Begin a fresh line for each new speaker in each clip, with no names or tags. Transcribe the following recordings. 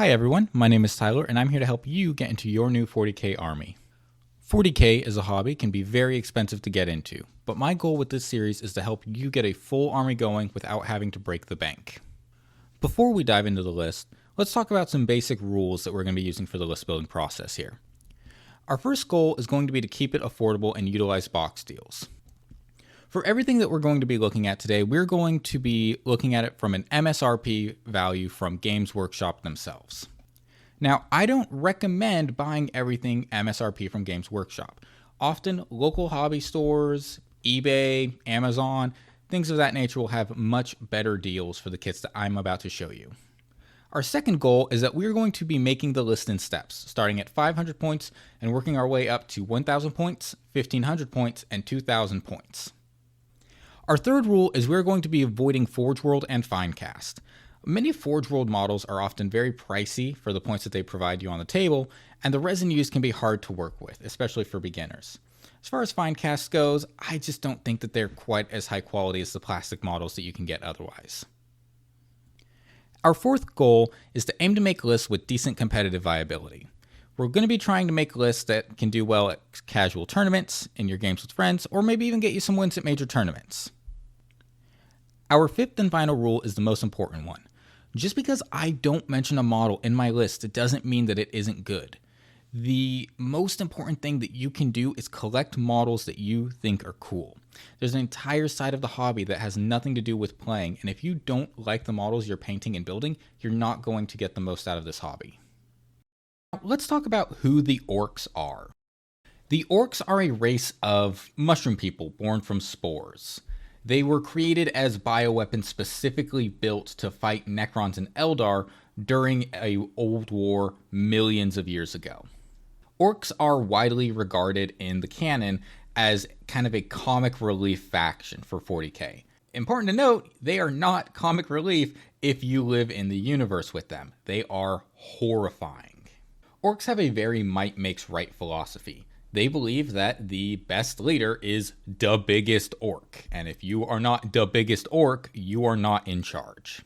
Hi everyone, my name is Tyler and I'm here to help you get into your new 40k army. 40k as a hobby can be very expensive to get into, but my goal with this series is to help you get a full army going without having to break the bank. Before we dive into the list, let's talk about some basic rules that we're going to be using for the list building process here. Our first goal is going to be to keep it affordable and utilize box deals. For everything that we're going to be looking at today, we're going to be looking at it from an MSRP value from Games Workshop themselves. Now, I don't recommend buying everything MSRP from Games Workshop. Often, local hobby stores, eBay, Amazon, things of that nature will have much better deals for the kits that I'm about to show you. Our second goal is that we're going to be making the list in steps, starting at 500 points and working our way up to 1,000 points, 1,500 points, and 2,000 points. Our third rule is we're going to be avoiding Forge World and Finecast. Many Forge World models are often very pricey for the points that they provide you on the table, and the resin used can be hard to work with, especially for beginners. As far as Finecast goes, I just don't think that they're quite as high quality as the plastic models that you can get otherwise. Our fourth goal is to aim to make lists with decent competitive viability. We're going to be trying to make lists that can do well at casual tournaments, in your games with friends, or maybe even get you some wins at major tournaments. Our fifth and final rule is the most important one. Just because I don't mention a model in my list, it doesn't mean that it isn't good. The most important thing that you can do is collect models that you think are cool. There's an entire side of the hobby that has nothing to do with playing, and if you don't like the models you're painting and building, you're not going to get the most out of this hobby. Now, let's talk about who the Orks are. The Orks are a race of mushroom people born from spores. They were created as bioweapons specifically built to fight Necrons and Eldar during an old war millions of years ago. Orks are widely regarded in the canon as kind of a comic relief faction for 40k. Important to note, they are not comic relief if you live in the universe with them. They are horrifying. Orks have a very might makes right philosophy. They believe that the best leader is the biggest orc, and if you are not the biggest orc, you are not in charge.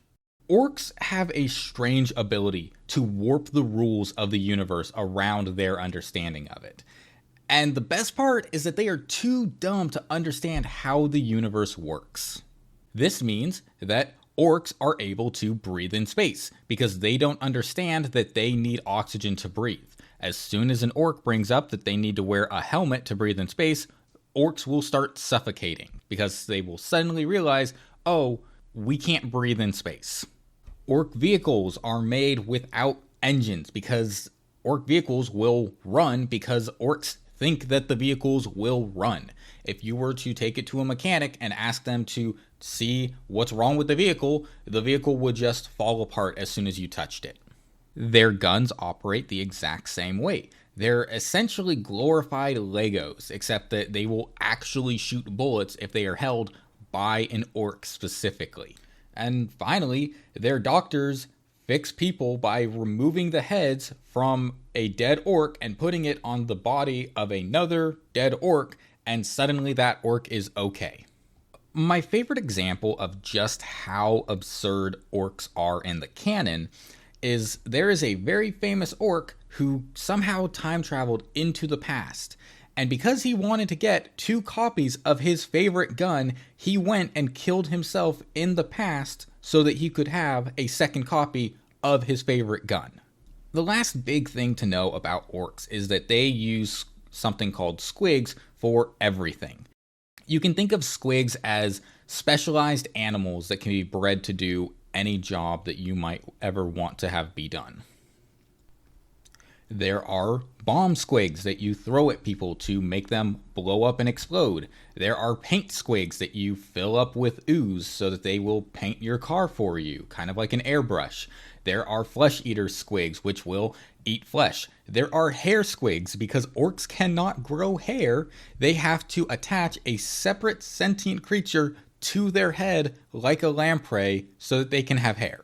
Orcs have a strange ability to warp the rules of the universe around their understanding of it. And the best part is that they are too dumb to understand how the universe works. This means that orcs are able to breathe in space, because they don't understand that they need oxygen to breathe. As soon as an orc brings up that they need to wear a helmet to breathe in space, orcs will start suffocating because they will suddenly realize, oh, we can't breathe in space. Orc vehicles are made without engines because orc vehicles will run because orcs think that the vehicles will run. If you were to take it to a mechanic and ask them to see what's wrong with the vehicle would just fall apart as soon as you touched it. Their guns operate the exact same way. They're essentially glorified Legos, except that they will actually shoot bullets if they are held by an orc specifically. And finally, their doctors fix people by removing the heads from a dead orc and putting it on the body of another dead orc, and suddenly that orc is okay. My favorite example of just how absurd orcs are in the canon is there is a very famous orc who somehow time traveled into the past. And because he wanted to get 2 copies of his favorite gun, he went and killed himself in the past so that he could have a second copy of his favorite gun. The last big thing to know about orcs is that they use something called squigs for everything. You can think of squigs as specialized animals that can be bred to do any job that you might ever want to have be done. There are bomb squigs that you throw at people to make them blow up and explode. There are paint squigs that you fill up with ooze so that they will paint your car for you, kind of like an airbrush. There are flesh eater squigs which will eat flesh. There are hair squigs because orcs cannot grow hair. They have to attach a separate sentient creature to their head like a lamprey so that they can have hair.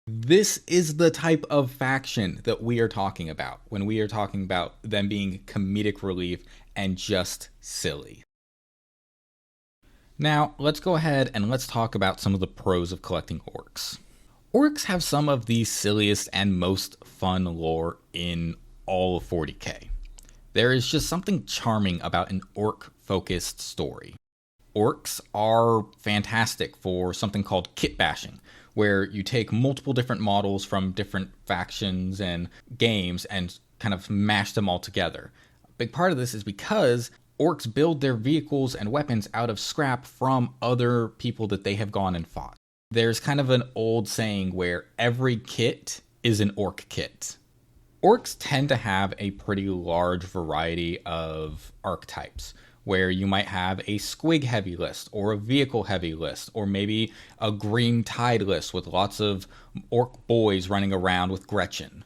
This is the type of faction that we are talking about when we are talking about them being comedic relief and just silly. Now, let's go ahead and let's talk about some of the pros of collecting orcs. Orcs have some of the silliest and most fun lore in all of 40k. There is just something charming about an orc-focused story. Orcs are fantastic for something called kit bashing, where you take multiple different models from different factions and games and kind of mash them all together. A big part of this is because orcs build their vehicles and weapons out of scrap from other people that they have gone and fought. There's kind of an old saying where every kit is an orc kit. Orcs tend to have a pretty large variety of archetypes, where you might have a squig heavy list or a vehicle heavy list, or maybe a green tide list with lots of orc boys running around with Gretchen.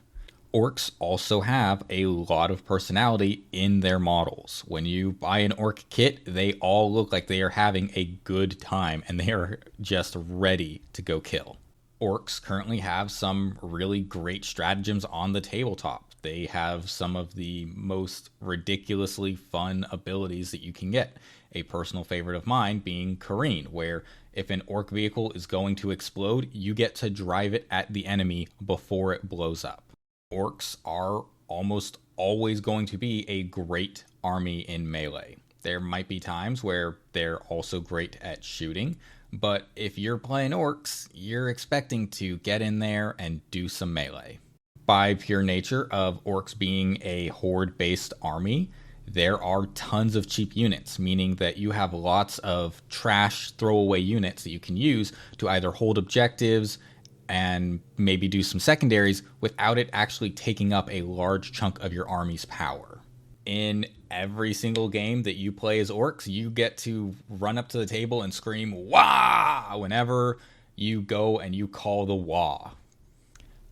Orcs also have a lot of personality in their models. When you buy an orc kit, they all look like they are having a good time and they are just ready to go kill. Orcs currently have some really great stratagems on the tabletop. They have some of the most ridiculously fun abilities that you can get. A personal favorite of mine being Careen, where if an orc vehicle is going to explode, you get to drive it at the enemy before it blows up. Orcs are almost always going to be a great army in melee. There might be times where they're also great at shooting, but if you're playing orcs, you're expecting to get in there and do some melee. By pure nature of orcs being a horde-based army, there are tons of cheap units, meaning that you have lots of trash throwaway units that you can use to either hold objectives and maybe do some secondaries without it actually taking up a large chunk of your army's power. In every single game that you play as orcs, you get to run up to the table and scream "Wah!" whenever you go and you call the Wah.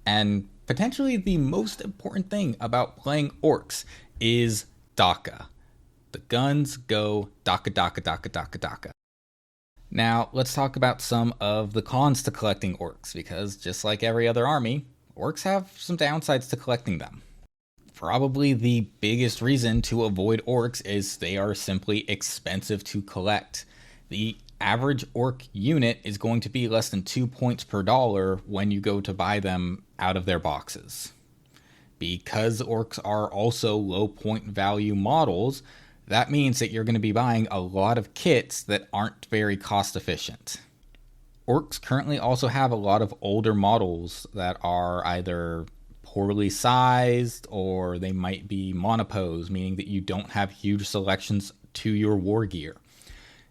And potentially the most important thing about playing orcs is Daka. The guns go Daka, Daka, Daka, Daka, Daka. Now, let's talk about some of the cons to collecting orcs, because just like every other army, orcs have some downsides to collecting them. Probably the biggest reason to avoid orcs is they are simply expensive to collect. The average orc unit is going to be less than 2 points per dollar when you go to buy them out of their boxes. Because orcs are also low point value models, that means that you're going to be buying a lot of kits that aren't very cost efficient. Orcs currently also have a lot of older models that are either poorly sized or they might be monopose, meaning that you don't have huge selections to your war gear.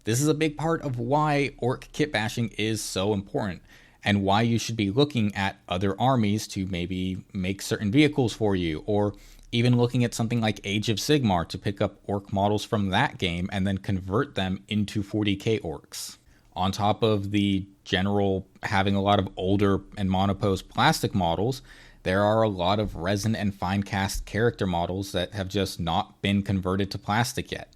This is a big part of why orc kit bashing is so important and why you should be looking at other armies to maybe make certain vehicles for you, or even looking at something like Age of Sigmar to pick up orc models from that game and then convert them into 40k orcs. On top of the general having a lot of older and monopose plastic models, there are a lot of resin and fine cast character models that have just not been converted to plastic yet.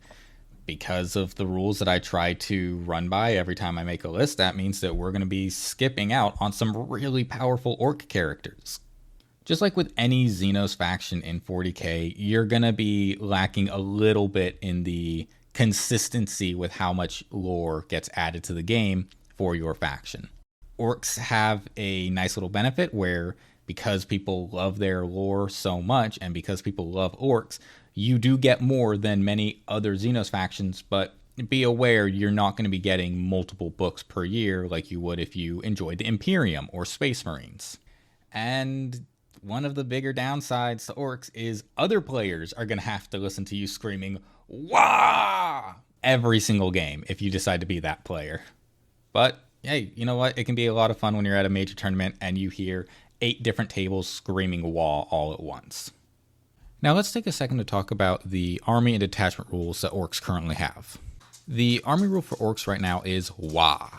Because of the rules that I try to run by every time I make a list, that means that we're going to be skipping out on some really powerful orc characters. Just like with any Xenos faction in 40k, you're going to be lacking a little bit in the consistency with how much lore gets added to the game for your faction. Orcs have a nice little benefit where, because people love their lore so much and because people love orcs, you do get more than many other Xenos factions, but be aware you're not going to be getting multiple books per year like you would if you enjoyed the Imperium or Space Marines. And one of the bigger downsides to orcs is other players are going to have to listen to you screaming "Wah!" every single game if you decide to be that player. But hey, you know what? It can be a lot of fun when you're at a major tournament and you hear 8 different tables screaming "Wah!" all at once. Now let's take a second to talk about the army and detachment rules that orcs currently have. The army rule for orcs right now is Wah!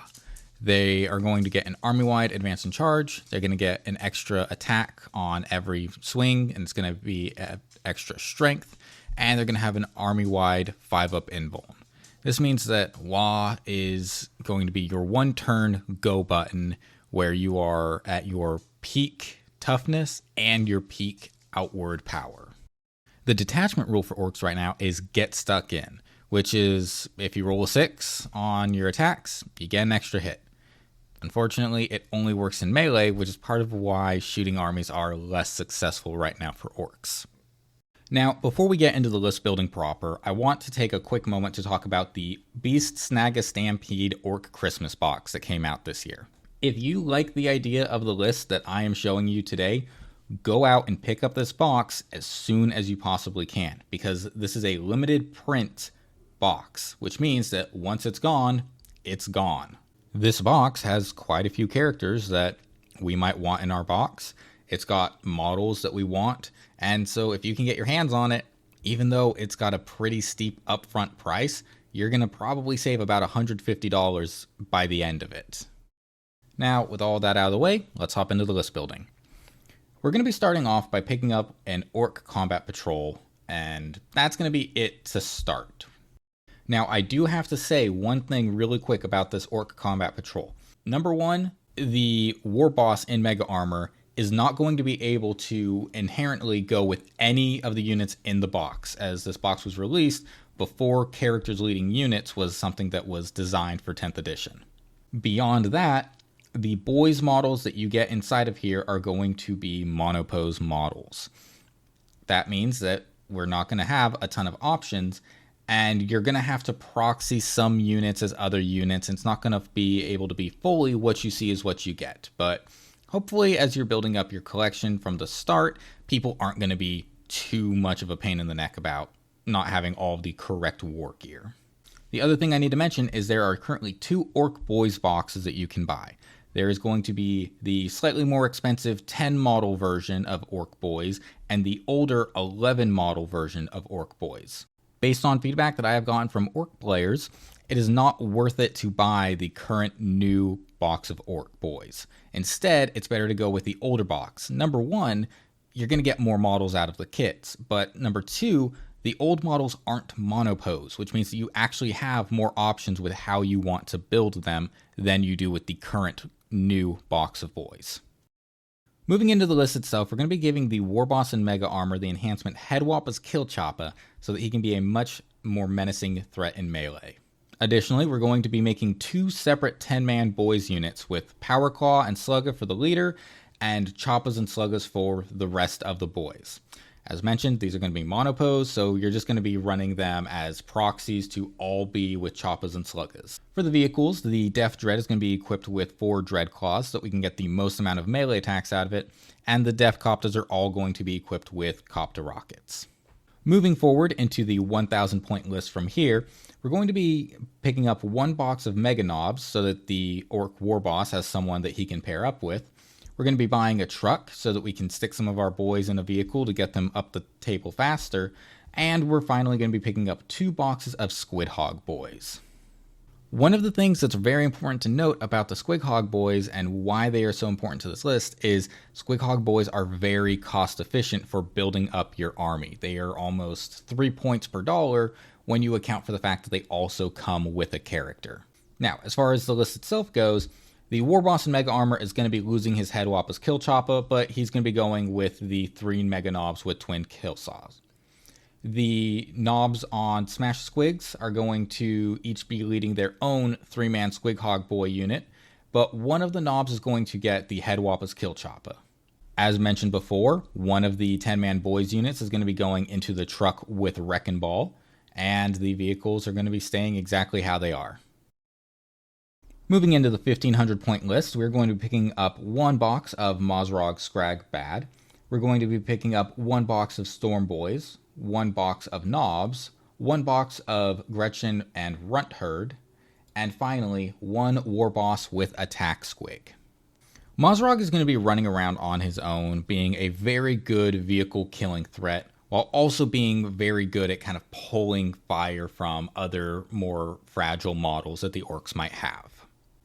They are going to get an army-wide advance and charge. They're going to get an extra attack on every swing, and it's going to be extra strength. And they're going to have an army-wide 5-up invuln. This means that Wah is going to be your one-turn go button where you are at your peak toughness and your peak outward power. The detachment rule for orcs right now is Get Stuck In, which is if you roll a 6 on your attacks, you get an extra hit. Unfortunately, it only works in melee, which is part of why shooting armies are less successful right now for orcs. Now, before we get into the list building proper, I want to take a quick moment to talk about the Beast Snagga Stampede Orc Christmas box that came out this year. If you like the idea of the list that I am showing you today, go out and pick up this box as soon as you possibly can, because this is a limited print box, which means that once it's gone, it's gone. This box has quite a few characters that we might want in our box. It's got models that we want, and so if you can get your hands on it, even though it's got a pretty steep upfront price, you're going to probably save about $150 by the end of it. Now, with all that out of the way, let's hop into the list building. We're going to be starting off by picking up an Orc Combat Patrol, and that's going to be it to start. Now, I do have to say one thing really quick about this Orc Combat Patrol. Number one, the War Boss in Mega Armor is not going to be able to inherently go with any of the units in the box, as this box was released before characters leading units was something that was designed for 10th edition. Beyond that, the boys models that you get inside of here are going to be monopose models. That means that we're not going to have a ton of options, and you're going to have to proxy some units as other units. It's not going to be able to be fully what you see is what you get, but hopefully, as you're building up your collection from the start, people aren't going to be too much of a pain in the neck about not having all of the correct war gear. The other thing I need to mention is there are currently 2 Orc Boys boxes that you can buy. There is going to be the slightly more expensive 10 model version of Orc Boys and the older 11 model version of Orc Boys. Based on feedback that I have gotten from Orc players, it is not worth it to buy the current new box of Orc Boys. Instead, it's better to go with the older box. Number one, you're going to get more models out of the kits, but number two, the old models aren't monopose, which means that you actually have more options with how you want to build them than you do with the current new box of boys. Moving into the list itself, we're going to be giving the War Boss in Mega Armor the enhancement Headwappa's Kill Choppa so that he can be a much more menacing threat in melee. Additionally, we're going to be making 2 separate 10-man boys units with Power Claw and Slugga for the leader and Choppas and Sluggas for the rest of the boys. As mentioned, these are going to be monopose, so you're just going to be running them as proxies to all be with Choppas and Sluggas. For the vehicles, the Def Dread is going to be equipped with 4 Dread Claws so that we can get the most amount of melee attacks out of it, and the Def Coptas are all going to be equipped with Copta rockets. Moving forward into the 1,000 point list from here, we're going to be picking up 1 box of Mega Knobs so that the Orc War Boss has someone that he can pair up with. We're going to be buying a truck so that we can stick some of our boys in a vehicle to get them up the table faster. And we're finally going to be picking up 2 boxes of Squidhog boys. One of the things that's very important to note about the Squidhog boys and why they are so important to this list is Squidhog boys are very cost efficient for building up your army. They are almost 3 points per dollar when you account for the fact that they also come with a character. Now, as far as the list itself goes, the War Boss in Mega Armor is going to be losing his Headwappa's Kill Choppa, but he's going to be going with the 3 Mega Knobs with Twin Kill Saws. The knobs on Smash Squigs are going to each be leading their own 3-man Squighog Boy unit, but one of the knobs is going to get the Headwappa's Kill Choppa. As mentioned before, one of the 10-man boys units is going to be going into the truck with Wrecking Ball, and the vehicles are going to be staying exactly how they are. Moving into the 1,500 point list, we're going to be picking up 1 box of Mozrog Scrag Bad. We're going to be picking up 1 box of Storm Boys, 1 box of Knobs, 1 box of Gretchen and Runt Herd, and finally 1 War Boss with Attack Squig. Mozrog is going to be running around on his own, being a very good vehicle killing threat, while also being very good at kind of pulling fire from other more fragile models that the orcs might have.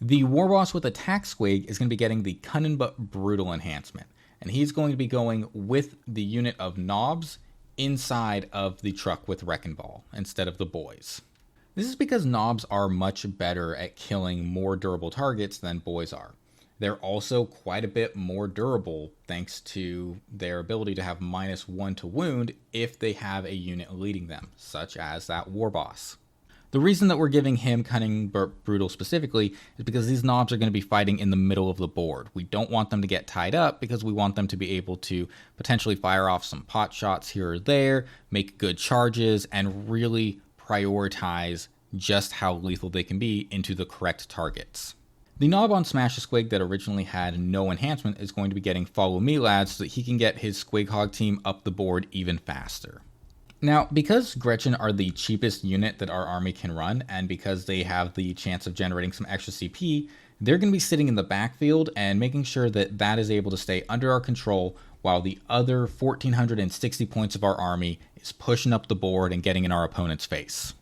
The War Boss with Attack Squig is going to be getting the Cunning but Brutal enhancement, and he's going to be going with the unit of Knobs inside of the truck with Wrecking Ball instead of the boys. This is because Knobs are much better at killing more durable targets than boys are. They're also quite a bit more durable thanks to their ability to have -1 to wound if they have a unit leading them, such as that War Boss. The reason that we're giving him Cunning but Brutal specifically is because these knobs are going to be fighting in the middle of the board. We don't want them to get tied up because we want them to be able to potentially fire off some pot shots here or there, make good charges, and really prioritize just how lethal they can be into the correct targets. The knob on Smash a Squig that originally had no enhancement is going to be getting Follow Me Lads so that he can get his Squig Hog team up the board even faster. Now, because Gretchen are the cheapest unit that our army can run, and because they have the chance of generating some extra CP, they're going to be sitting in the backfield and making sure that that is able to stay under our control while the other 1,460 points of our army is pushing up the board and getting in our opponent's face.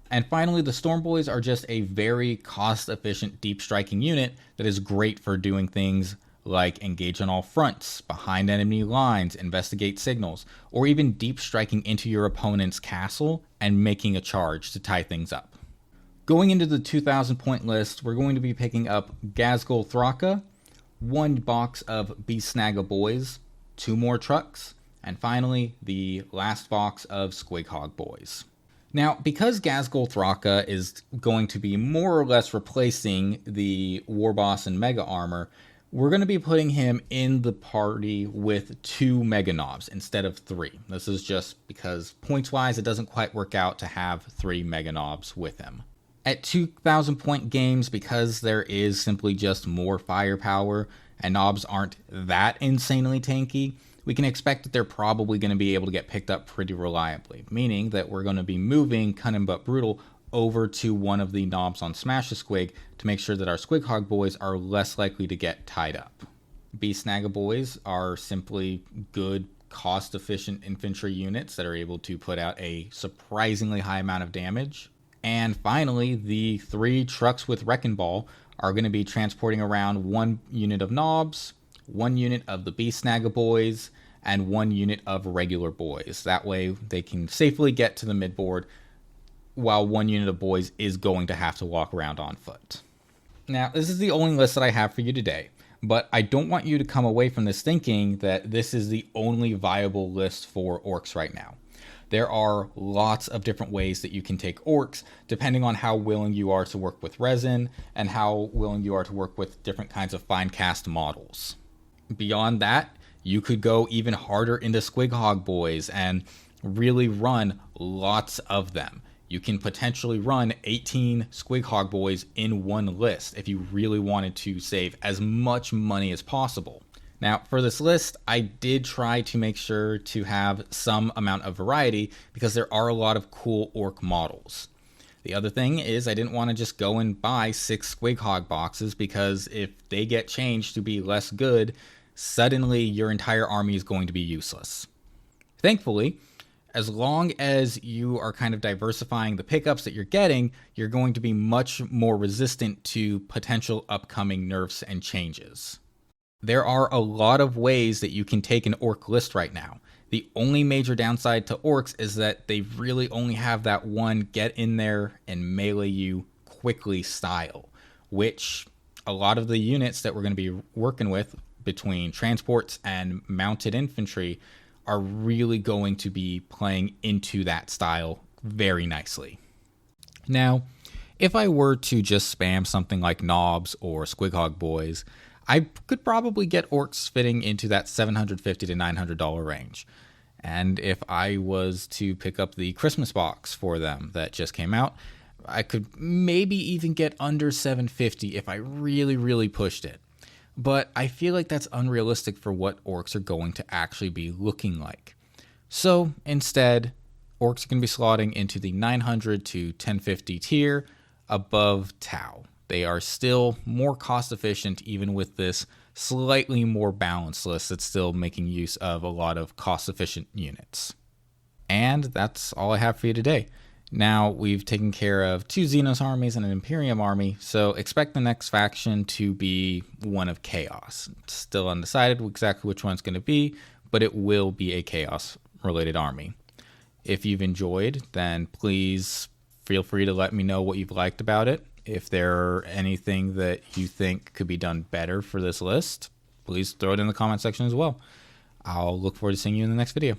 And finally, the Storm Boys are just a very cost-efficient deep striking unit that is great for doing things like engage on all fronts, behind enemy lines, investigate signals, or even deep striking into your opponent's castle and making a charge to tie things up. Going into the 2,000 point list, we're going to be picking up Ghazghkull Thraka, 1 box of Beast Snagga Boys, 2 more trucks, and finally the last box of Squig Hog Boys. Now, because Ghazghkull Thraka is going to be more or less replacing the War Boss and Mega Armor, we're going to be putting him in the party with 2 Mega Knobs instead of 3. This is just because points-wise, it doesn't quite work out to have 3 Mega Knobs with him. At 2,000 point games, because there is simply just more firepower and knobs aren't that insanely tanky, we can expect that they're probably going to be able to get picked up pretty reliably, meaning that we're going to be moving Cunning but Brutal over to one of the knobs on Smash a Squig to make sure that our Squig Hog Boys are less likely to get tied up. Beast Snagga Boys are simply good, cost-efficient infantry units that are able to put out a surprisingly high amount of damage. And finally, the 3 trucks with Wrecking Ball are going to be transporting around 1 unit of knobs, 1 unit of the Beast Snagga Boys, and 1 unit of regular boys. That way they can safely get to the midboard while 1 unit of boys is going to have to walk around on foot. Now, this is the only list that I have for you today, but I don't want you to come away from this thinking that this is the only viable list for orcs right now. There are lots of different ways that you can take orcs, depending on how willing you are to work with resin and how willing you are to work with different kinds of fine cast models. Beyond that, you could go even harder into Squig Hog Boys and really run lots of them. You can potentially run 18 Squig Hog Boys in one list if you really wanted to save as much money as possible. Now, for this list, I did try to make sure to have some amount of variety because there are a lot of cool orc models. The other thing is I didn't want to just go and buy 6 Squig Hog boxes because if they get changed to be less good, suddenly your entire army is going to be useless. Thankfully, as long as you are kind of diversifying the pickups that you're getting, you're going to be much more resistant to potential upcoming nerfs and changes. There are a lot of ways that you can take an orc list right now. The only major downside to orcs is that they really only have that one get in there and melee you quickly style, which a lot of the units that we're going to be working with between transports and mounted infantry are really going to be playing into that style very nicely. Now, if I were to just spam something like knobs or Squig Hog Boys, I could probably get orcs fitting into that $750 to $900 range. And if I was to pick up the Christmas box for them that just came out, I could maybe even get under $750 if I really pushed it. But I feel like that's unrealistic for what orcs are going to actually be looking like. So instead, orcs are going to be slotting into the 900 to 1050 tier above Tau. They are still more cost efficient even with this slightly more balanced list that's still making use of a lot of cost efficient units. And that's all I have for you today. Now we've taken care of 2 Xenos armies and an Imperium army, so expect the next faction to be one of Chaos. It's still undecided exactly which one it's going to be, but it will be a Chaos-related army. If you've enjoyed, then please feel free to let me know what you've liked about it. If there are anything that you think could be done better for this list, please throw it in the comment section as well. I'll look forward to seeing you in the next video.